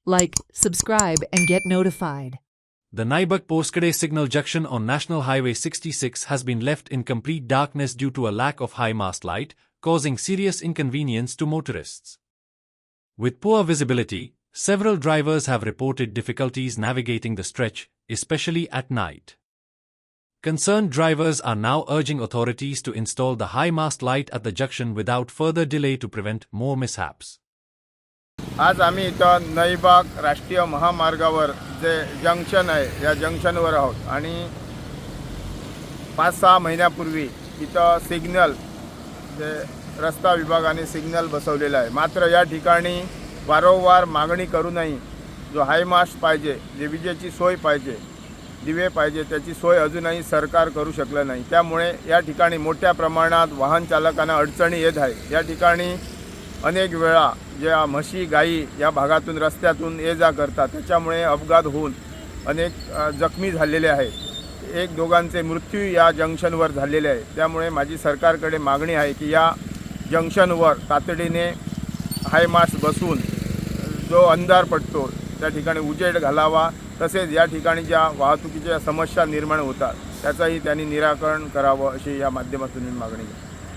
like, subscribe, and get notified. The Naibak Poskade signal junction on National Highway 66 has been left in complete darkness due to a lack of high mast light, causing serious inconvenience to motorists. With poor visibility, several drivers have reported difficulties navigating the stretch, especially at night. Concerned drivers are now urging authorities to install the high mast light at the junction without further delay to prevent more mishaps. आज आम्ही इथं नईबाग राष्ट्रीय महामार्गावर जे junction आहे या जंक्शनवर आहोत आणि 5-6 महिन्यापूर्वी इथं सिग्नल जे रस्ता विभागाने सिग्नल बसवलेला आहे। मात्र या ठिकाणी वारंवार मागणी करूनही जो हाय मास्ट पाहिजे, जे विजेची सोय पाहिजे, दिवे पाहिजे, त्याची सोय अजूनही सरकार करू शकलं नाही। त्यामुळे या ठिकाणी मोठ्या प्रमाणात वाहन चालकांना अडचणी येत आहे। या ठिकाणी अनेक वेळा ज्या म्हशी गाई या भागातून रस्त्यातून ये जा करतात, त्याच्यामुळे अपघात होऊन अनेक जखमी झालेले आहेत। एक दोघांचे मृत्यू या जंक्शनवर झालेले आहे। त्यामुळे माझी सरकारकडे मागणी आहे की या जंक्शनवर तातडीने हाय मास्ट बसवून जो अंधार पडतो त्या ठिकाणी उजेड घालावा, तसेच या ठिकाणी ज्या वाहतुकीच्या समस्या निर्माण होतात त्याचाही त्यांनी निराकरण करावं अशी या माध्यमातून मी मागणी करतो।